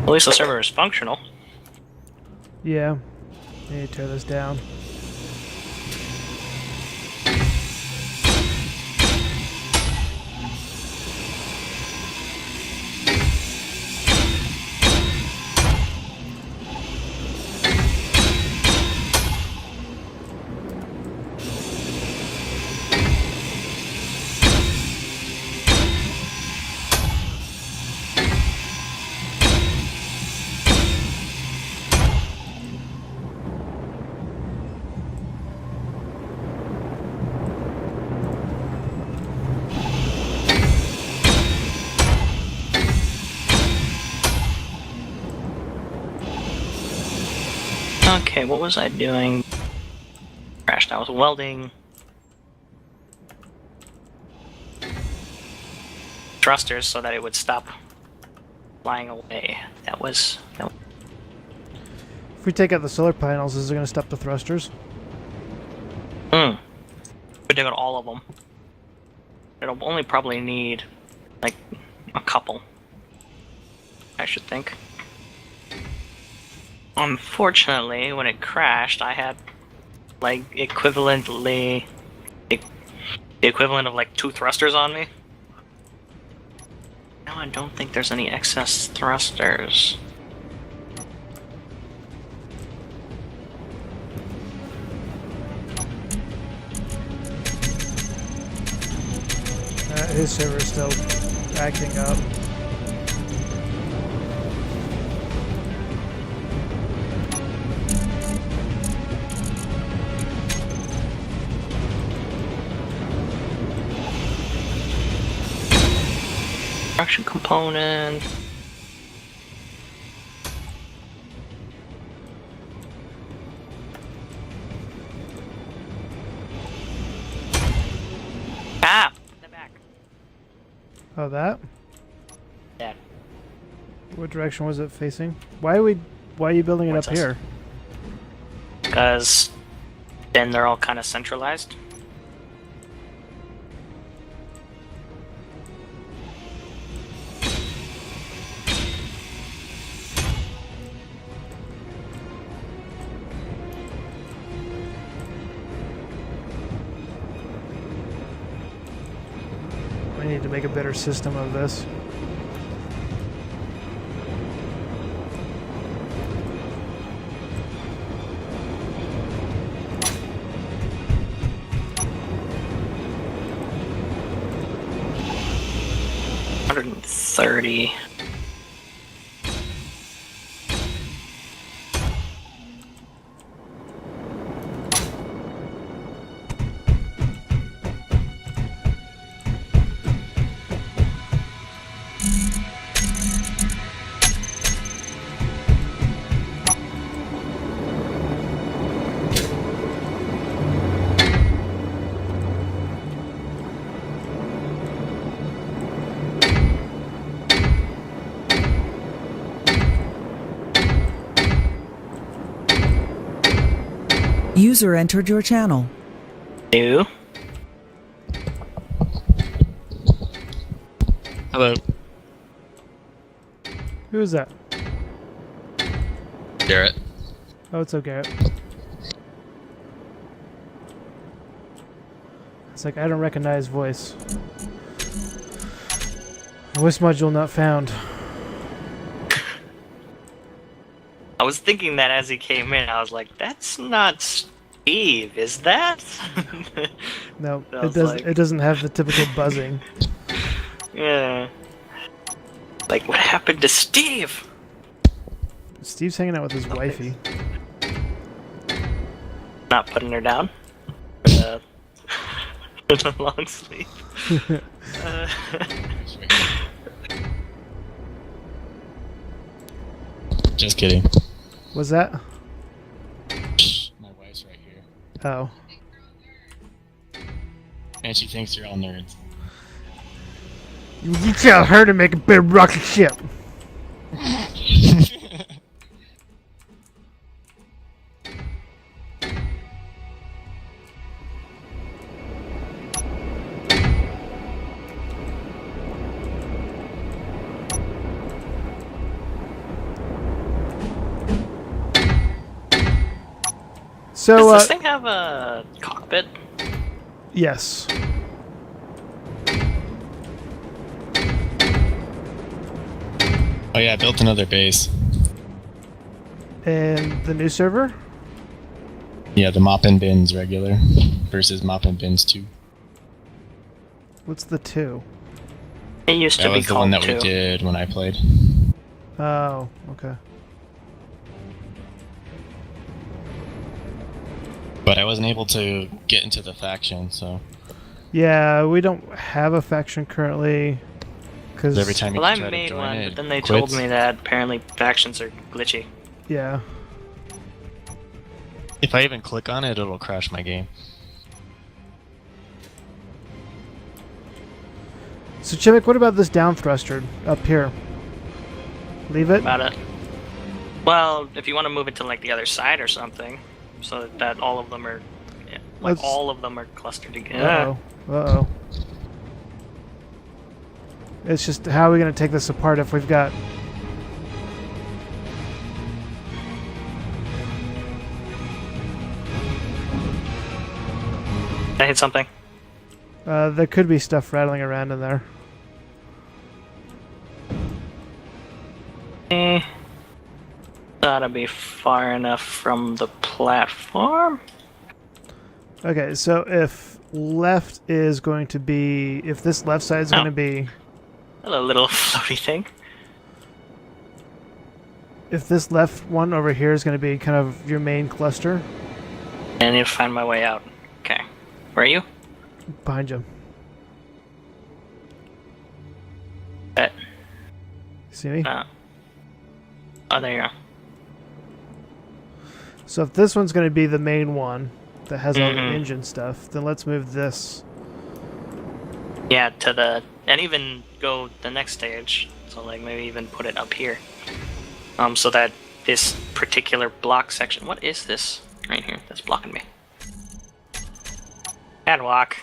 At least the server is functional. Yeah. I need to tear this down. Okay, what was I doing? Crashed. I was welding thrusters so that it would stop flying away. That was. If we take out the solar panels, is it going to stop the thrusters? We took out all of them. It'll only probably need like a couple, I should think. Unfortunately, when it crashed, I had like the equivalent of like 2 thrusters on me. Now I don't think there's any excess thrusters. His server is still acting up. Construction component. Ah! In the back. Oh, that? Yeah. What direction was it facing? Why are you building it up here? Because then they're all kind of centralized. I need to make a better system of this. $130. User entered your channel. New. Hello. Who is that? Garrett. Oh, it's okay. It's like, I don't recognize voice. Voice module not found. I was thinking that as he came in, I was like, that's not Steve, is that? No, I it was does. like- It doesn't have the typical buzzing. Yeah. Like, what happened to Steve? Steve's hanging out with his wifey. Not putting her down. For the long sleep. Just kidding. Was that? My wife's right here. Oh. And she thinks you're all nerds. You tell her to make a better rocket ship. So, Does this thing have a cockpit? yes. Oh yeah, I built another base. And the new server? Yeah, the mop and bins regular versus mop and bins 2. What's the 2? It used to That be was the one called that we 2. did when I played. Oh, okay. But I wasn't able to get into the faction, so Yeah, we don't have a faction currently. Cause every time you Well, I try to made join one, it, but then they it told quits. me that apparently factions are glitchy. Yeah. If I even click on it, it'll crash my game. So Chimik, what about this down thruster up here? Leave it? About it. Well, if you want to move it to like the other side or something, so that all of them are, yeah, like Let's- all of them are clustered together. Uh-oh. Uh-oh. It's just, how are we going to take this apart if we've got... I hit something. there could be stuff rattling around in there. Gotta be far enough from the platform. Okay, so if left is going to be... If this left side is going to be... Hello, little floaty thing. If this left one over here is going to be kind of your main cluster, I need to find my way out. Okay. Where are you? behind you. See me? Oh, there you are. So if this one's going to be the main one that has all the Mhm. engine stuff, then let's move this. Yeah, to the... And even go the next stage. So, like, maybe even put it up here. So that this particular block section... What is this right here that's blocking me? Padlock.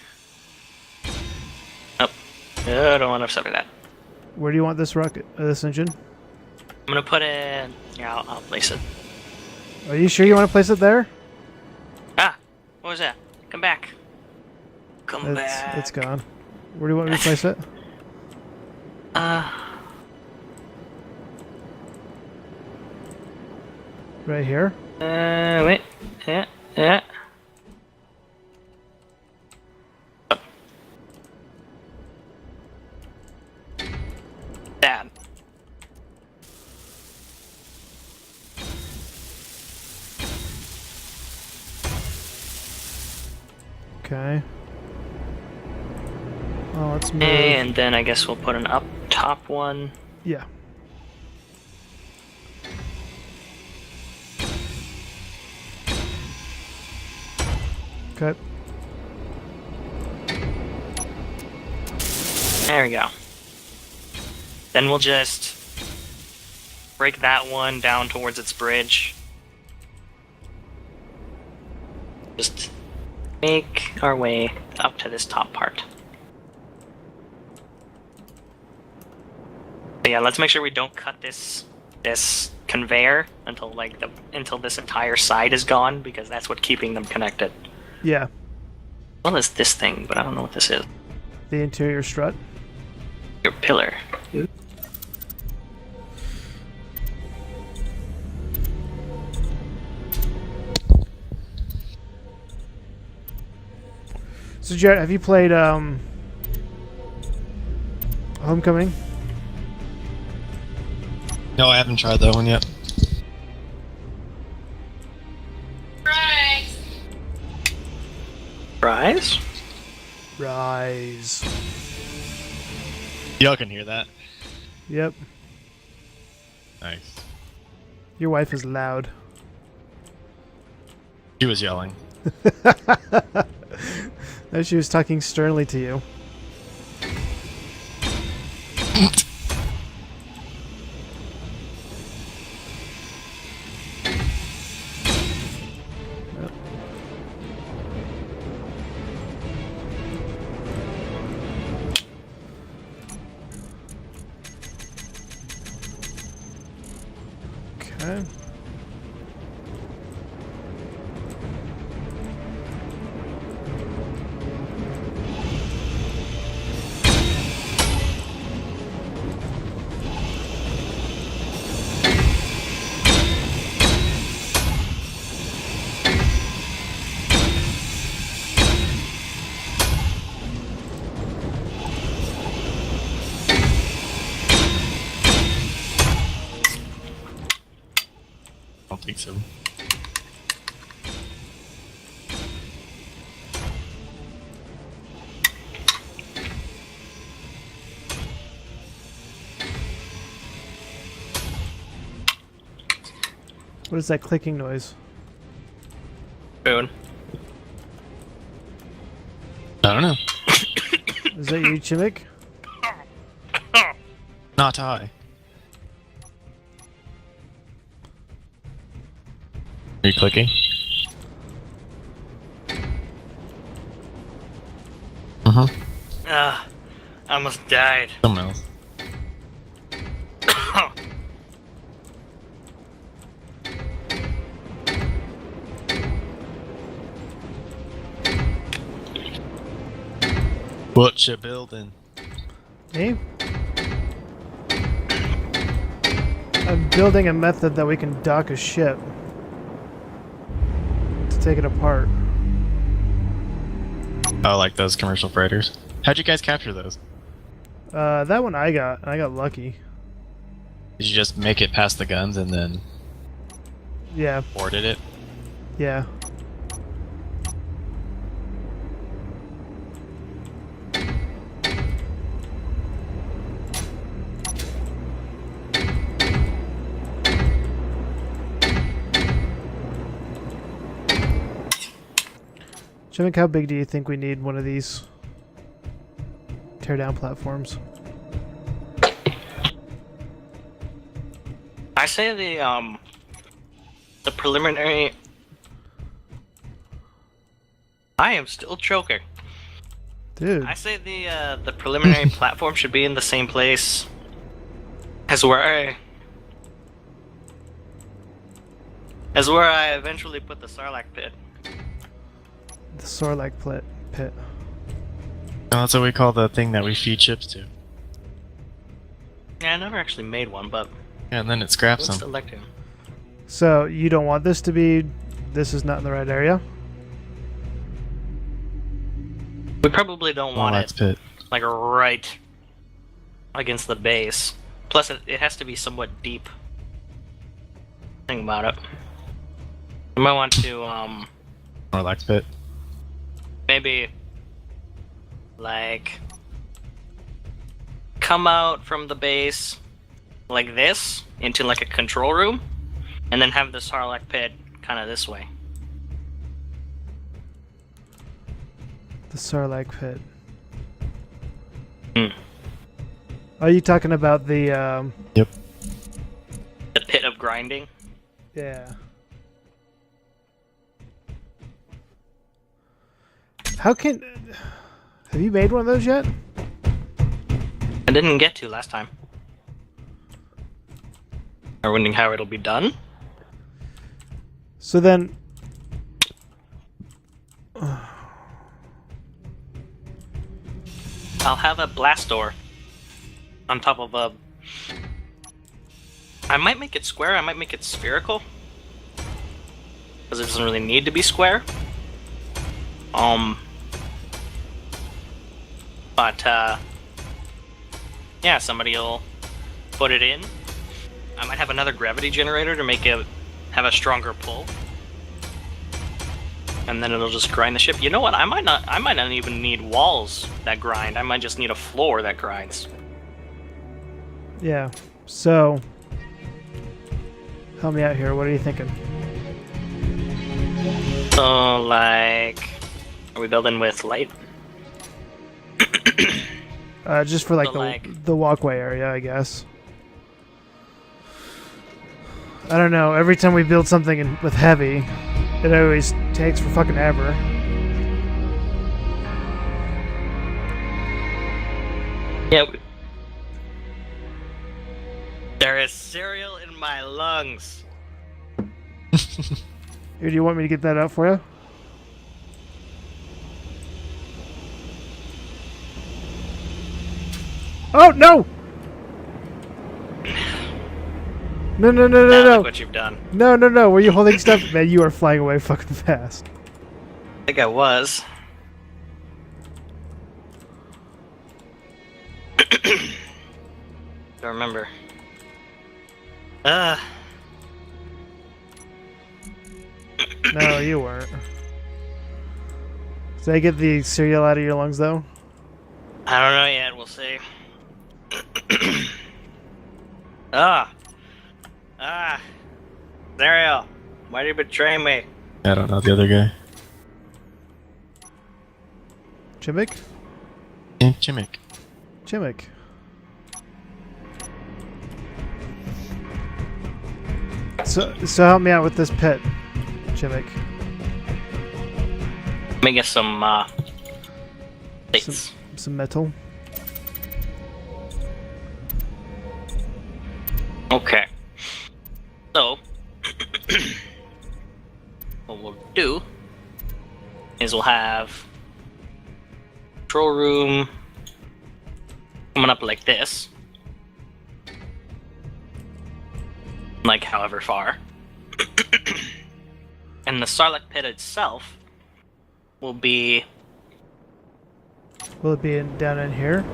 Oh. I don't want to upset with that. Where do you want this rocket, this engine? I'm gonna put it... Yeah, I'll place it. Are you sure you want to place it there? Ah! What was that? Come back. Come back. It's gone. Where do you want me to place it? Right here? Wait. Yeah. Dad. Okay. Oh, let's move. And then I guess we'll put an up top one. Yeah. Okay. There we go. Then we'll just break that one down towards its bridge. Just make our way up to this top part. But yeah, let's make sure we don't cut this conveyor until until this entire side is gone, because that's what's keeping them connected. Yeah. Well, as this thing, but I don't know what this is. The interior strut. Your pillar. So Jared, have you played Homecoming? No, I haven't tried that one yet. Rise? Rise. Y'all can hear that. Yep. Nice. Your wife is loud. She was yelling. No, she was talking sternly to you. Okay. think so. What is that clicking noise? Spoon. I don't know. Is that you, Chimik? Not I. Are you clicking? Uh-huh. Ah, I almost died. Someone else. What you building? Me? I'm building a method that we can dock a ship to take it apart. Oh, like those commercial freighters? How'd you guys capture those? That one I got. I got lucky. Did you just make it past the guns and then Yeah, boarded it? yeah. Chimik, how big do you think we need one of these teardown platforms? I say the preliminary. I am still choking. Dude, I say the preliminary platform should be in the same place as where I eventually put the Sarlacc pit. the Sarlacc pit. Oh, that's what we call the thing that we feed ships to. Yeah, I never actually made one, but Yeah, and then it scraps let's them. select him. So, you don't want this to be... This is not in the right area? We probably don't want that's it pit. like right against the base. Plus, it has to be somewhat deep. Think about it. You might want to Or lax pit. maybe like come out from the base like this into like a control room, and then have the Sarlacc pit kind of this way. The Sarlacc pit. Hmm. Are you talking about the, Yep. The pit of grinding. Yeah. How can... Have you made one of those yet? I didn't get to last time. Are wondering how it'll be done? So then... I'll have a blast door on top of a... I might make it square, I might make it spherical. Because it doesn't really need to be square. But, yeah, somebody will put it in. I might have another gravity generator to make it have a stronger pull. And then it'll just grind the ship. You know what? I might not even need walls that grind. I might just need a floor that grinds. Yeah. So... Help me out here. What are you thinking? So, like... Are we building with light? Just for like So, the like- the walkway area, I guess. I don't know. Every time we build something with heavy, it always takes for fucking ever. Yeah. There is cereal in my lungs. Here, do you want me to get that out for you? Oh no! No, no, no, no, Now no! look what you've done. No, no, no! Were you holding stuff? Man, you are flying away fucking fast. I think I was. Don't remember. No, you weren't. Did I get the cereal out of your lungs, though? I don't know yet. We'll see. Ah. Dario, why did you betray me? I don't know the other guy. Chimmick? Chimmick. Chimmick. So help me out with this pit, Chimmick. Let me get some plates. Some metal. Okay. So, what we'll do is we'll have control room coming up like this. Like however far. And the Sarlacc pit itself will be... Will it be down in here?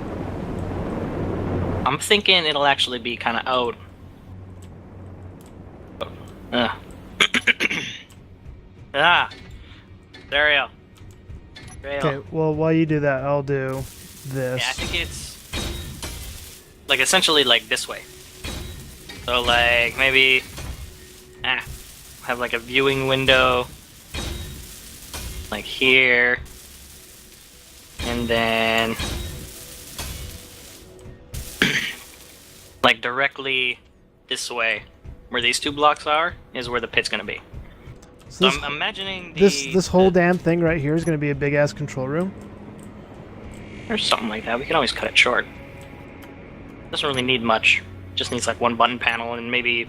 I'm thinking it'll actually be kind of out. Dario. Okay, well, while you do that, I'll do this. Yeah, I think it's like essentially like this way. So like maybe have like a viewing window like here, and then like directly this way where these two blocks are is where the pit's gonna be. So I'm imagining this whole damn thing right here is gonna be a big ass control room. Or something like that. We can always cut it short. Doesn't really need much. Just needs like one button panel and maybe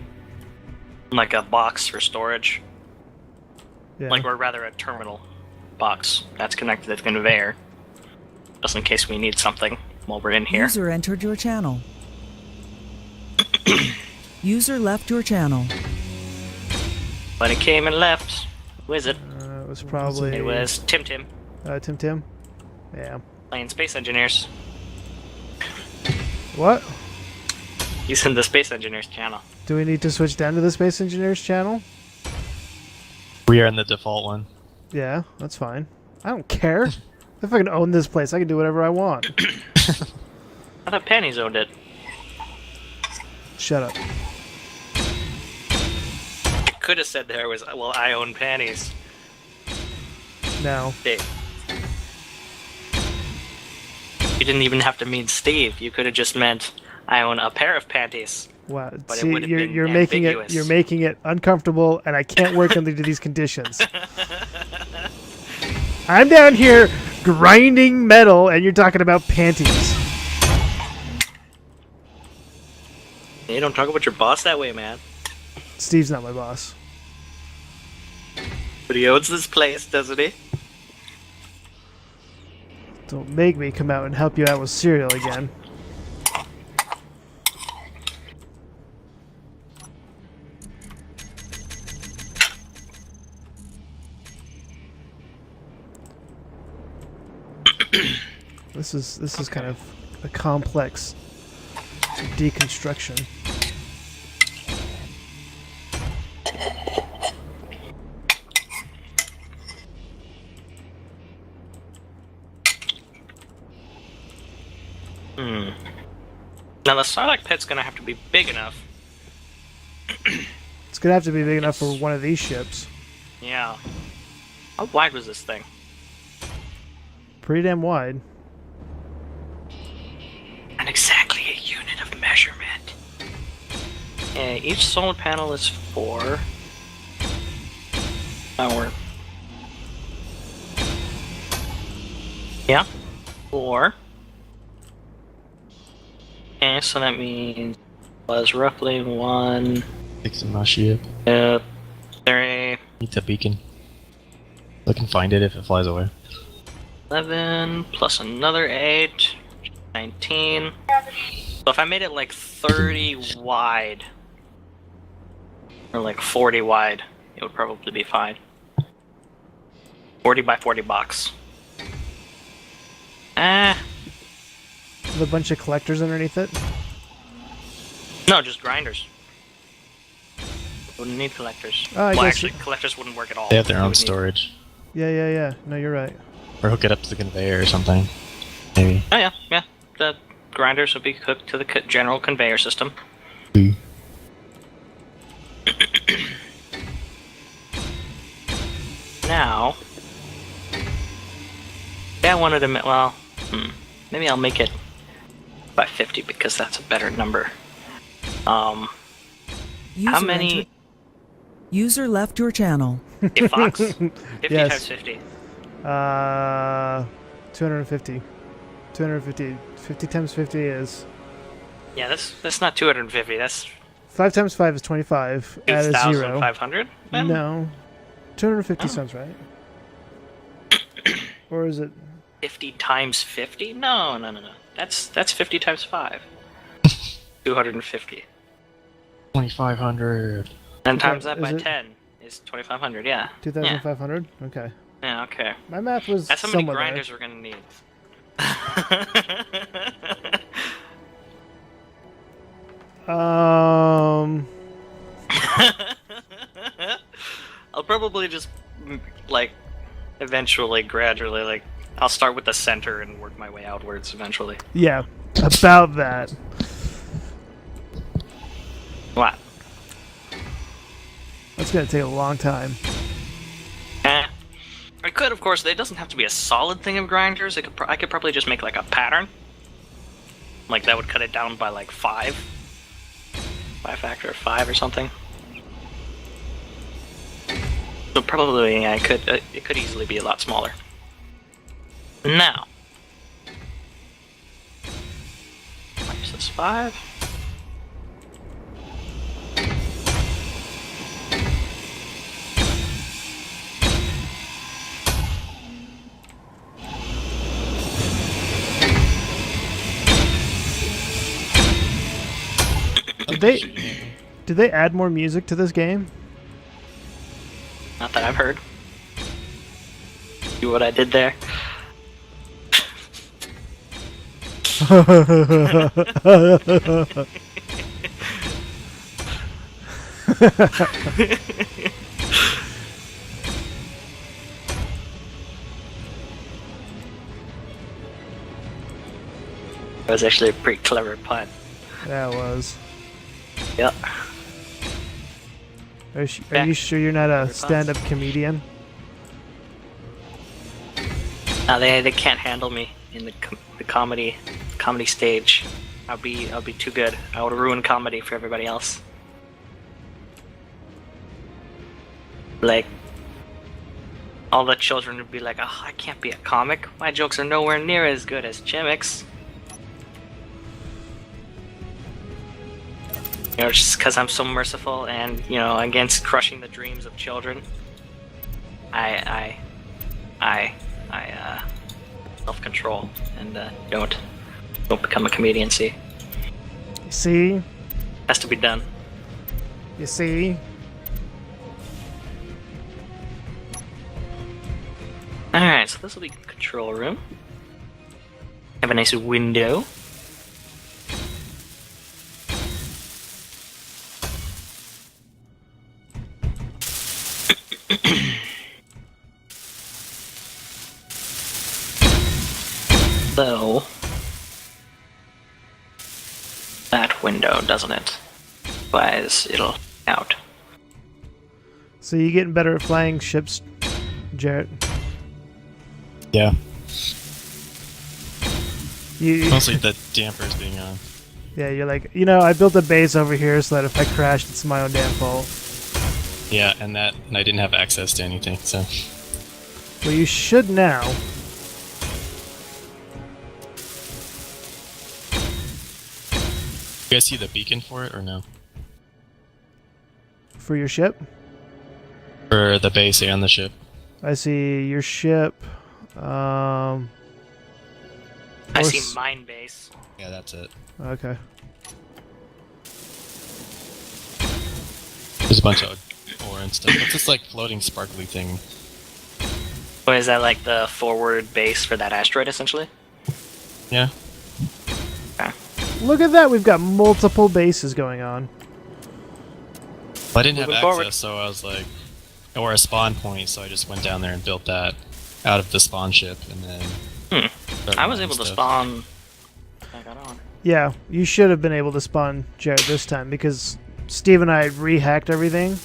like a box for storage. Yeah. Like, or rather a terminal box that's connected to the conveyor. Just in case we need something while we're in here. User entered your channel. User left your channel. But it came and left. Who is it? It was probably... It was Tim. Tim? Yeah. Playing Space Engineers. What? He's in the Space Engineers channel. Do we need to switch down to the Space Engineers channel? We are in the default one. Yeah, that's fine. I don't care. If I can own this place, I can do whatever I want. I thought Penny's owned it. Shut up. Could have said there was, well, I own panties. No. Dave. You didn't even have to mean Steve. You could have just meant I own a pair of panties. Wow. But See, it would have been you're ambiguous. making it uncomfortable, and I can't work under these conditions. I'm down here grinding metal, and you're talking about panties. You don't talk about your boss that way, man. Steve's not my boss. But he owns this place, doesn't he? Don't make me come out and help you out with cereal again. This is kind of a complex deconstruction. Now the Sarlacc pit's gonna have to be big enough. It's gonna have to be big enough for one of these ships. Yeah. How wide was this thing? Pretty damn wide. Not exactly a unit of measurement. Yeah, each solar panel is 4. Power. Yeah. 4. Okay, so that means was roughly 1. Fixing my ship. 3. Need the beacon. I can find it if it flies away. 11 plus another 8. 19. So if I made it like 30 wide, or like 40 wide, it would probably be fine. 40 by 40 box. With a bunch of collectors underneath it. No, just grinders. Wouldn't need collectors. Oh, I well, guess actually, collectors wouldn't work at all. They have their You own would need- storage. Yeah. No, you're right. Or hook it up to the conveyor or something. Maybe. Oh yeah. The grinders would be hooked to the general conveyor system. Mm. Now, yeah, I wanted to. Well, maybe I'll make it by 50 because that's a better number. How User many? entered- User left your channel. InkFox? 50 Yes. times 50. 250. 250. 50 times 50 is... Yeah, that's not 250. That's 5 times 5 is 25. Add a 0. 2,500. No. 250 Oh. sounds right. Or is it... 50 times 50? No. That's 50 times 5. 250. 2,500. And times that is by it- 10 is 2,500. Yeah. 2,500? Okay. Yeah. Okay. My math was That's how many somewhat grinders we're gonna need. there. I'll probably just like eventually, gradually, like I'll start with the center and work my way outwards eventually. Yeah. About that. What? That's going to take a long time. I could, of course. It doesn't have to be a solid thing of grinders. I could probably just make like a pattern. Like that would cut it down by like 5. By a factor of 5 or something. So probably I could. It could easily be a lot smaller. Now. Minus this 5. Did they add more music to this game? Not that I've heard. See what I did there? That was actually a pretty clever pun. That was. Yep. Are you sure you're not a stand-up comedian? No, they can't handle me in the comedy stage. I'll be too good. I would ruin comedy for everybody else. Like all the children would be like, "Oh, I can't be a comic. My jokes are nowhere near as good as Chimic's." You know, just because I'm so merciful and, you know, against crushing the dreams of children, I self-control and don't become a comedian. See, See? has to be done. You see? All right, so this will be control room. Have a nice window. So, that window, doesn't it? Otherwise, it'll out. So you getting better at flying ships, Jarrett? Yeah. You, Mostly the dampers being on. yeah, you're like, you know, I built a base over here so that if I crashed, it's my own damn fault. Yeah, and I didn't have access to anything, so. Well, you should now. You guys see the beacon for it or no? For your ship? For the base and the ship. I see your ship. I Or see s- mine base. Yeah, that's it. Okay. There's a bunch of ore and stuff. It's this like floating sparkly thing. What is that, like the forward base for that asteroid, essentially? Yeah. Look at that, we've got multiple bases going on. I didn't have Moving access, forward. so I was like, or a spawn point, so I just went down there and built that out of the spawn ship, and then. started I was mining able to stuff. spawn. I got on. Yeah, you should have been able to spawn Jared this time because Steve and I rehacked everything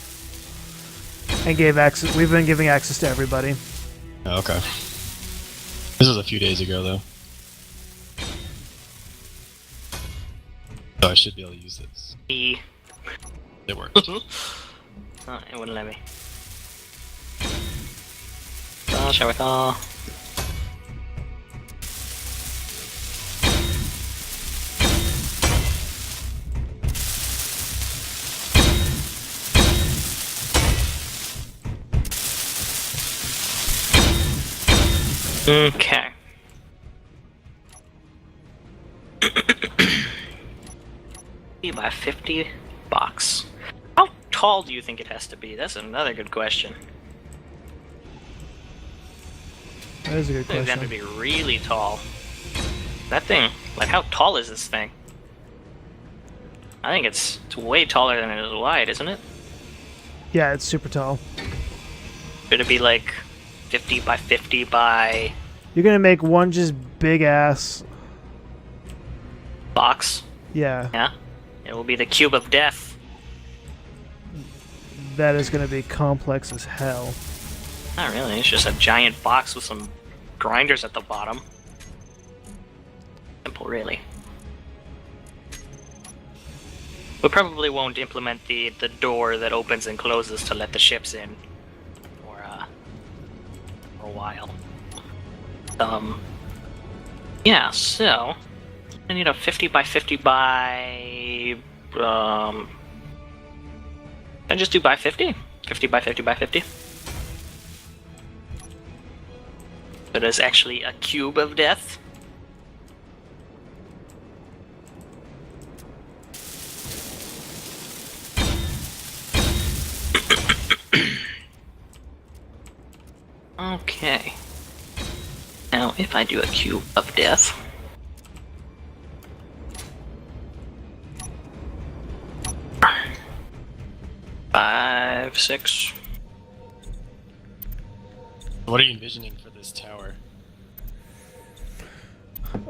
and gave access. We've been giving access to everybody. Oh, okay. This was a few days ago, though. So I should be able to use this. E. It worked. Oh, it wouldn't let me. Shall we call? Okay. By 50 box. How tall do you think it has to be? That's another good question. That is a good I think that question. would be really tall. That thing, like how tall is this thing? I think it's way taller than it is wide, isn't it? Yeah, it's super tall. Should it be like 50 by 50 by You're gonna make one just big ass. box? Yeah, Yeah. It will be the cube of death. that is gonna be complex as hell. Not really, it's just a giant box with some grinders at the bottom. Simple, really. We probably won't implement the door that opens and closes to let the ships in for a while. Yeah, so I need a 50 by 50 by can I just do by 50? 50 by 50 by 50? It is actually a cube of death. Okay. Now, if I do a cube of death. Five, 6. What are you envisioning for this tower?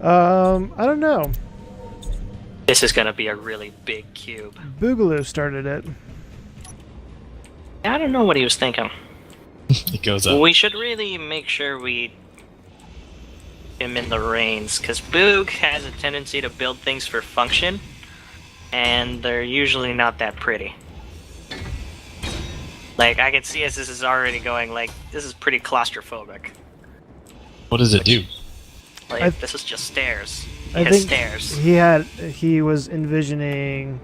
I don't know. This is gonna be a really big cube. Boogaloo started it. I don't know what he was thinking. It goes up. We should really make sure we him in the reins, because Boog has a tendency to build things for function, and they're usually not that pretty. Like, I can see as this is already going, like, this is pretty claustrophobic. What does it do? Like, this is just stairs. He I has think stairs. he was envisioning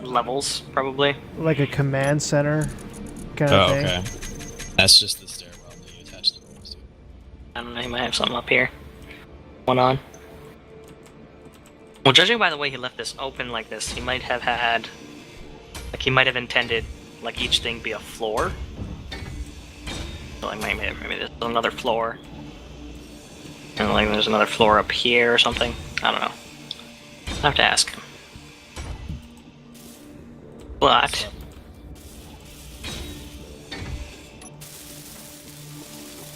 Levels, probably. like a command center kind Oh, of thing. okay. That's just the stairwell that you attach the rooms to. I don't know, he might have something up here. One on. Well, judging by the way he left this open like this, he might have had... Like, he might have intended, like, each thing be a floor. So, like, maybe there's another floor. And, like, there's another floor up here or something. I don't know. I'll have to ask him. But...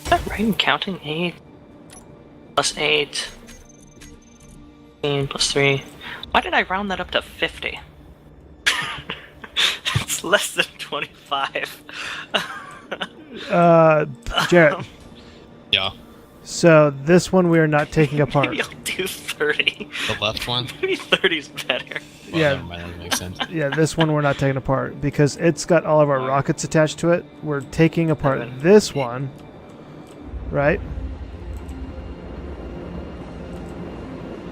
Is that right in counting? 8 plus 8 plus 3. Why did I round that up to 50? It's less than 25. Jarrett. Yeah. So this one we are not taking apart. Maybe I'll do 30. The left one? Maybe 30's better. Well, Yeah. never mind, that makes sense. Yeah, this one we're not taking apart because it's got all of our rockets attached to it. We're taking apart 7. this one, right?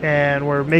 And we're making